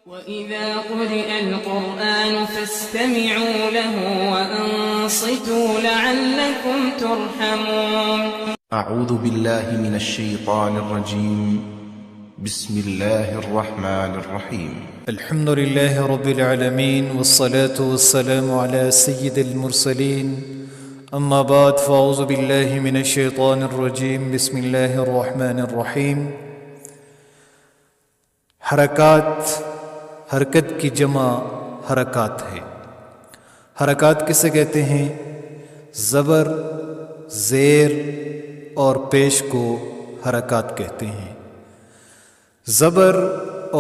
وَإِذَا قُرِئَ الْقُرْآنُ فَاسْتَمِعُوا لَهُ وَأَنصِتُوا لَعَلَّكُمْ تُرْحَمُونَ أعوذ بالله من الشيطان الرجيم بسم الله الرحمن الرحيم الحمد لله رب العالمين والصلاة والسلام على سيد المرسلين أما بعد فأعوذ بالله من الشيطان الرجيم بسم الله الرحمن الرحيم حرکت کی جمع حرکات ہے۔ حرکات کسے کہتے ہیں؟ زبر، زیر اور پیش کو حرکات کہتے ہیں۔ زبر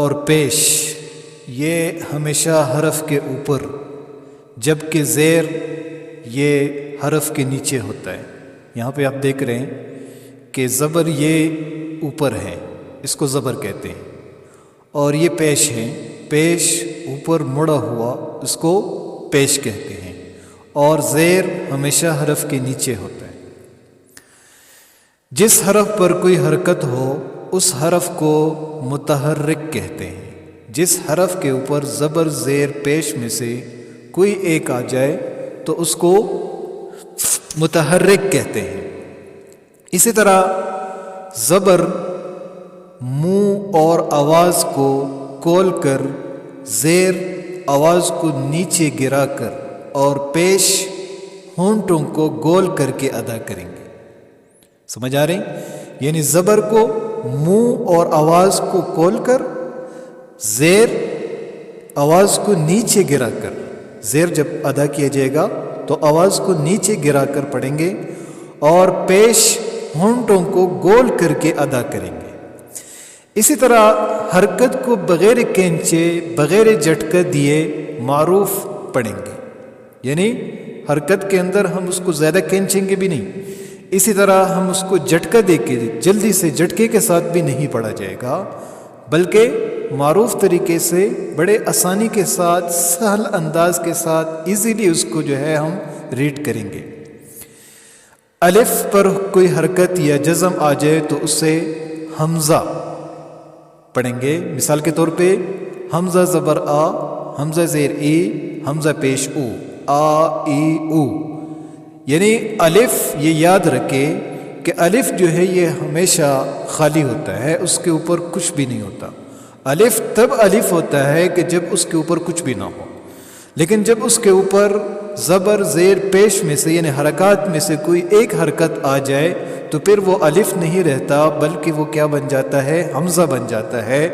اور پیش یہ ہمیشہ حرف کے اوپر، جبکہ زیر یہ حرف کے نیچے ہوتا ہے۔ یہاں پہ آپ دیکھ رہے ہیں کہ زبر یہ اوپر ہے، اس کو زبر کہتے ہیں، اور یہ پیش ہے، پیش اوپر مڑا ہوا، اس کو پیش کہتے ہیں، اور زیر ہمیشہ حرف کے نیچے ہوتا ہے۔ جس حرف پر کوئی حرکت ہو اس حرف کو متحرک کہتے ہیں۔ جس حرف کے اوپر زبر، زیر، پیش میں سے کوئی ایک آ جائے تو اس کو متحرک کہتے ہیں۔ اسی طرح زبر منہ اور آواز کو کھول کر، زیر آواز کو نیچے گرا کر، اور پیش ہونٹوں کو گول کر کے ادا کریں گے۔ سمجھ آ رہی؟ یعنی زبر کو منہ اور آواز کو کھول کر، زیر آواز کو نیچے گرا کر، زیر جب ادا کیا جائے گا تو آواز کو نیچے گرا کر پڑھیں گے، اور پیش ہونٹوں کو گول کر کے ادا کریں گے۔ اسی طرح حرکت کو بغیر کھینچے، بغیر جھٹکا دیے معروف پڑھیں گے، یعنی حرکت کے اندر ہم اس کو زیادہ کھینچیں گے بھی نہیں، اسی طرح ہم اس کو جھٹکا دے کے جلدی سے جھٹکے کے ساتھ بھی نہیں پڑھا جائے گا، بلکہ معروف طریقے سے بڑے آسانی کے ساتھ، سہل انداز کے ساتھ ایزیلی اس کو جو ہے ہم ریڈ کریں گے۔ الف پر کوئی حرکت یا جزم آ جائے تو اسے حمزہ پڑھیں گے۔ مثال کے طور پہ حمزہ زبر آ، حمزہ زیر ای، حمزہ پیش او، آ ای او۔ یعنی الف یہ یاد رکھے کہ الف جو ہے یہ ہمیشہ خالی ہوتا ہے، اس کے اوپر کچھ بھی نہیں ہوتا۔ الف تب الف ہوتا ہے کہ جب اس کے اوپر کچھ بھی نہ ہو، لیکن جب اس کے اوپر زبر، زیر، پیش میں سے یعنی حرکات میں سے کوئی ایک حرکت آ جائے تو پھر وہ الف نہیں رہتا، بلکہ وہ کیا بن جاتا ہے؟ حمزہ بن جاتا ہے۔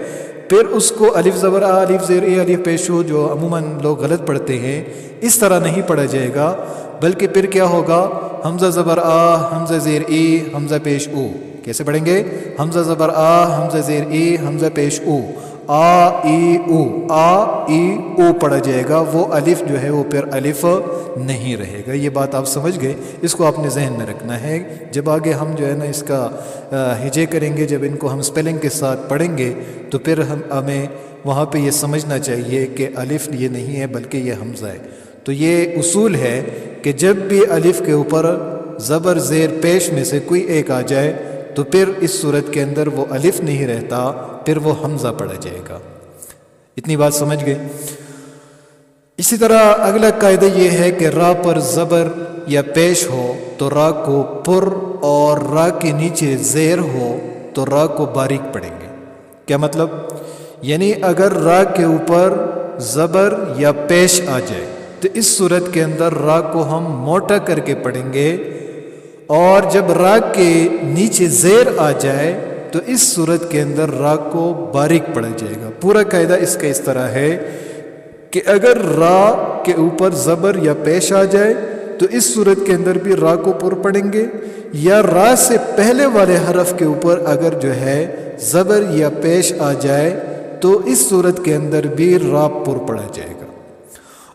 پھر اس کو الف زبر آ، الف زیر اے، الف پیش او جو عموماً لوگ غلط پڑھتے ہیں، اس طرح نہیں پڑھا جائے گا، بلکہ پھر کیا ہوگا؟ حمزہ زبر آ، حمزہ زیر ای، حمزہ پیش او۔ کیسے پڑھیں گے؟ حمزہ زبر آ، حمزہ زیر ای، حمزہ پیش او، آ ای او، آ ای او پڑھا جائے گا۔ وہ الف جو ہے وہ پھر الف نہیں رہے گا۔ یہ بات آپ سمجھ گئے، اس کو آپ نے ذہن میں رکھنا ہے۔ جب آگے ہم جو ہے نا اس کا ہجے کریں گے، جب ان کو ہم سپیلنگ کے ساتھ پڑھیں گے تو پھر ہمیں وہاں پہ یہ سمجھنا چاہیے کہ الف یہ نہیں ہے بلکہ یہ حمزہ ہے۔ تو یہ اصول ہے کہ جب بھی الف کے اوپر زبر، زیر، پیش میں سے کوئی ایک آ جائے تو پھر اس صورت کے اندر وہ الف نہیں رہتا، پھر وہ حمزہ پڑھا جائے گا۔ اتنی بات سمجھ گئے؟ اسی طرح اگلا قاعدہ یہ ہے کہ را پر زبر یا پیش ہو تو را کو پر، اور را کے نیچے زیر ہو تو را کو باریک پڑھیں گے۔ کیا مطلب؟ یعنی اگر را کے اوپر زبر یا پیش آ جائے تو اس صورت کے اندر را کو ہم موٹا کر کے پڑھیں گے، اور جب را کے نیچے زیر آ جائے تو اس صورت کے اندر را کو باریک پڑھا جائے گا۔ پورا قاعدہ اس کا اس طرح ہے کہ اگر را کے اوپر زبر یا پیش آ جائے تو اس صورت کے اندر بھی را کو پر پڑھیں گے، یا را سے پہلے والے حرف کے اوپر اگر جو ہے زبر یا پیش آ جائے تو اس صورت کے اندر بھی را پر پڑھا جائے گا۔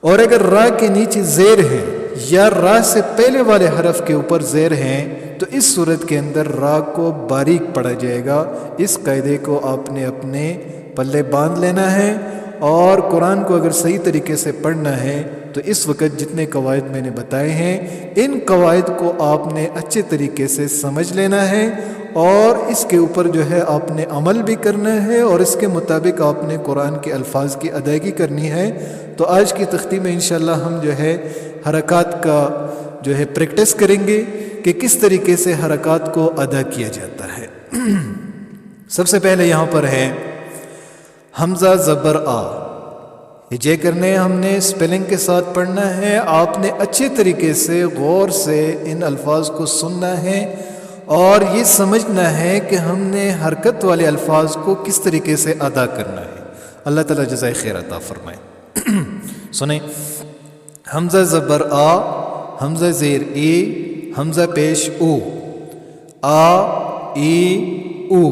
اور اگر را کے نیچے زیر ہے یا را سے پہلے والے حرف کے اوپر زیر ہیں تو اس صورت کے اندر را کو باریک پڑھا جائے گا۔ اس قاعدے کو آپ نے اپنے پلے باندھ لینا ہے، اور قرآن کو اگر صحیح طریقے سے پڑھنا ہے تو اس وقت جتنے قواعد میں نے بتائے ہیں ان قواعد کو آپ نے اچھے طریقے سے سمجھ لینا ہے، اور اس کے اوپر جو ہے آپ نے عمل بھی کرنا ہے اور اس کے مطابق آپ نے قرآن کے الفاظ کی ادائیگی کرنی ہے۔ تو آج کی تختی میں انشاءاللہ ہم جو ہے حرکات کا جو ہے پریکٹس کریں گے کہ کس طریقے سے حرکات کو ادا کیا جاتا ہے۔ سب سے پہلے یہاں پر ہے حمزہ زبر آ، یہ جے کرنے ہم نے سپیلنگ کے ساتھ پڑھنا ہے۔ آپ نے اچھے طریقے سے غور سے ان الفاظ کو سننا ہے اور یہ سمجھنا ہے کہ ہم نے حرکت والے الفاظ کو کس طریقے سے ادا کرنا ہے۔ اللہ تعالیٰ جزائے خیر عطا فرمائے۔ سنیں، حمزہ زبر آ، حمزہ زیر ای، حمزہ پیش او، آ ای او،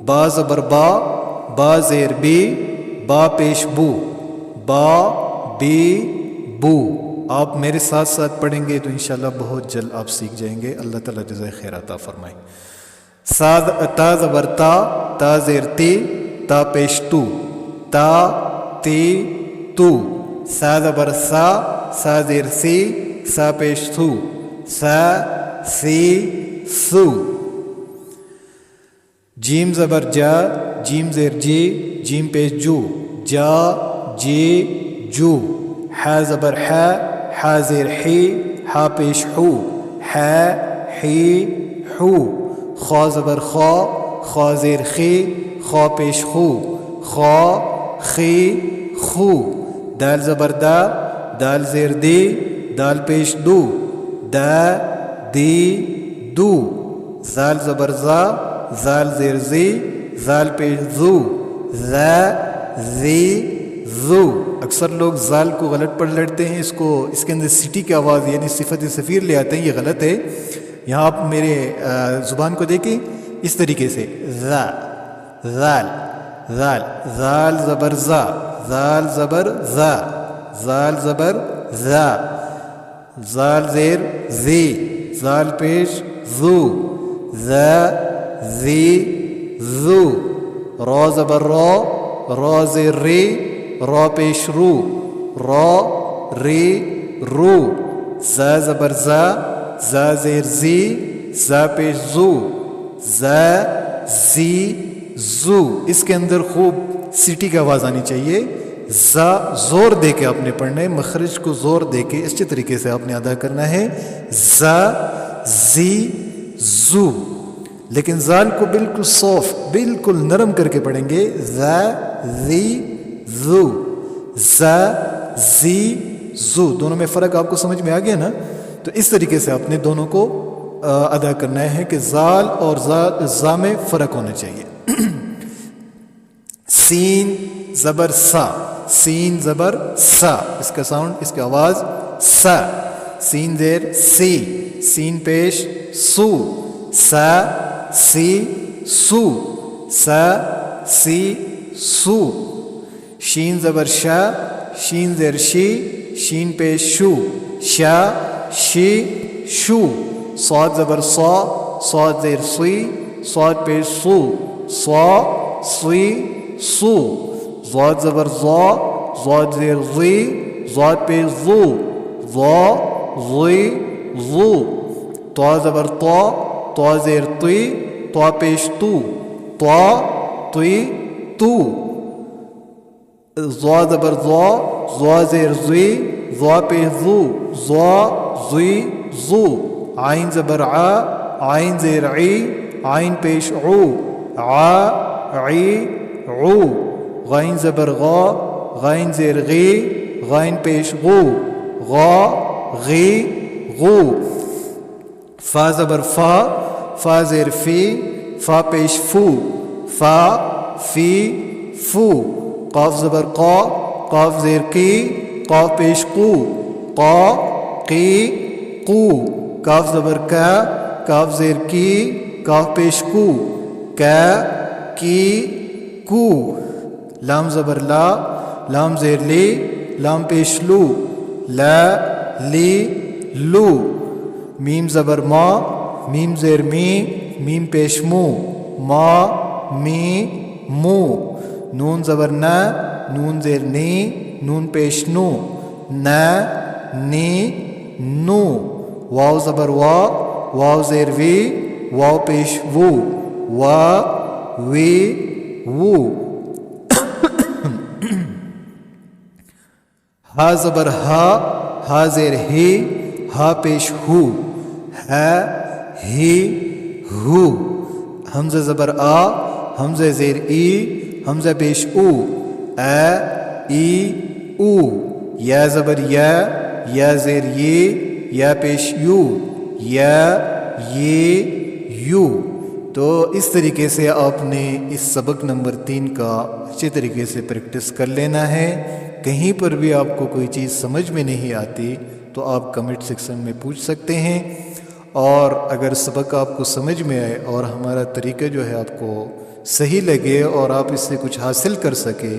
با زبر با، با زیر بی، با پیش بو، با بی بو۔ آپ میرے ساتھ ساتھ پڑھیں گے تو انشاءاللہ بہت جلد آپ سیکھ جائیں گے۔ اللہ تعالیٰ جزائے خیر عطا فرمائے۔ تا زبر تا، تا زیر تی، تا پیش تو، تا تی تو، سا زبر سا، سا زیر سی، سا پیش سو، سا سی سو۔ جیم زبر جا، جیم زیر جی، جیم پیش جو، جا جی جو۔ حا زبر حا، حا زیر حی، حا پیش حو، حا حی حو۔ خا زبر خا، خا زیر خی، خا پیش خو، خا خی خو۔ دال زبر دا، دال زیر دی، دال پیش دو، دا دی دو۔ زال زبر زا، زال زیر زی، زال پیش زو، زا زی زو۔ اکثر لوگ زال کو غلط پڑھ لیتے ہیں، اس کے اندر سٹی کی آواز یعنی صفت صفیر لے آتے ہیں، یہ غلط ہے۔ یہاں آپ میرے زبان کو دیکھیں اس طریقے سے، زا زال زال، زال زبر زا، زال زبر زا، زال زبر زا، زال زیر زی، زال پیش زو، زا زی زو۔ را زبر را، را زیر ری، را پیش رو، را ری رو۔ زا زبر زا، زا زیر زی، زا پیش زو، زا زی زو۔ اس کے اندر خوب سٹی کی آواز آنی چاہیے۔ زا زور دے کے آپ نے پڑھنا ہے، مخرج کو زور دے کے اچھے طریقے سے آپ نے ادا کرنا ہے۔ زا زی زو، لیکن زال کو بالکل سافٹ، بالکل نرم کر کے پڑھیں گے۔ زا زی زو، زا زی زو۔ دونوں میں فرق آپ کو سمجھ میں آ گیا نا؟ تو اس طریقے سے آپ نے دونوں کو ادا کرنا ہے کہ زال اور زا میں فرق ہونا چاہیے۔ سین زبر سا، سین زبر سا، اس کا ساؤنڈ، اس کی آواز سا۔ سین زیر سی، سین پیش سو، سا سی سو، سا سی سو۔ شین زبر شا، شین زیر شی، شین پیش شو، شا شی شو۔ صاد زبر صا، صاد زیر سی، صاد پیش سو، صا سی سو۔ ضاد زبر ضا، ضاد زیر ضی، ضاد پیش ضو، ضا ضی ضو۔ طا زبر طا، طا زیر طی، طا پیش تو، طا طی تو۔ ضا زبر ضا، ضا زیر ضی، ضا پیش ضو، ضا ضی ضو۔ عین زبر عا، عین زیر عی، عین پیش عو، عا عی عو۔ غین زبر غا، غین زیر غی، غین پیش غو، غا غی غو۔ فا زبر فا، فا زیر فی، فا پیش فو، فا فی فو۔ قاف زبر قا، قاف زیر کی، قاف پیش قو، قا قی قو۔ کاف زبر کا، کاف زیر کی، کاف پیش کو، کا کی کو۔ لام زبر لا، لام زیر لی، لام پیش لو، لا لی لو۔ میم زبر ما، میم زیر می، میم پیش مو، ما می مو۔ نون زبر نا، نون زیر نی، نون پیش نو، نا نی نو۔ واو زبر وا، واو زیر وی، واو پیش وو، وا وے وو. ہا زبر ہا، ہا زیر ہے، ہا پیش ہو، ہے ہے ہو. حمزہ زبر آ، حمزہ زیر ای، حمزہ پیش او، اے ای او. یا زبر یا زیر یا پیش یو، یا یہ یو. تو اس طریقے سے آپ نے اس سبق نمبر 3 کا اچھے طریقے سے پریکٹس کر لینا ہے. کہیں پر بھی آپ کو کوئی چیز سمجھ میں نہیں آتی تو آپ کمنٹ سیکشن میں پوچھ سکتے ہیں، اور اگر سبق آپ کو سمجھ میں آئے اور ہمارا طریقہ جو ہے آپ کو صحیح لگے اور آپ اس سے کچھ حاصل کر سکے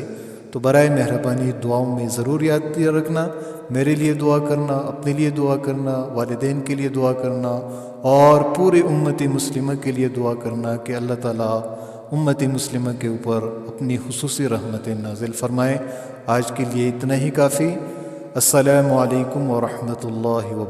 تو برائے مہربانی دعاؤں میں ضرور یاد رکھنا. میرے لیے دعا کرنا، اپنے لیے دعا کرنا، والدین کے لیے دعا کرنا، اور پورے امت مسلمہ کے لیے دعا کرنا کہ اللہ تعالیٰ امت مسلمہ کے اوپر اپنی خصوصی رحمتیں نازل فرمائے. آج کے لیے اتنا ہی کافی. السلام علیکم ورحمۃ اللہ وبرکاتہ.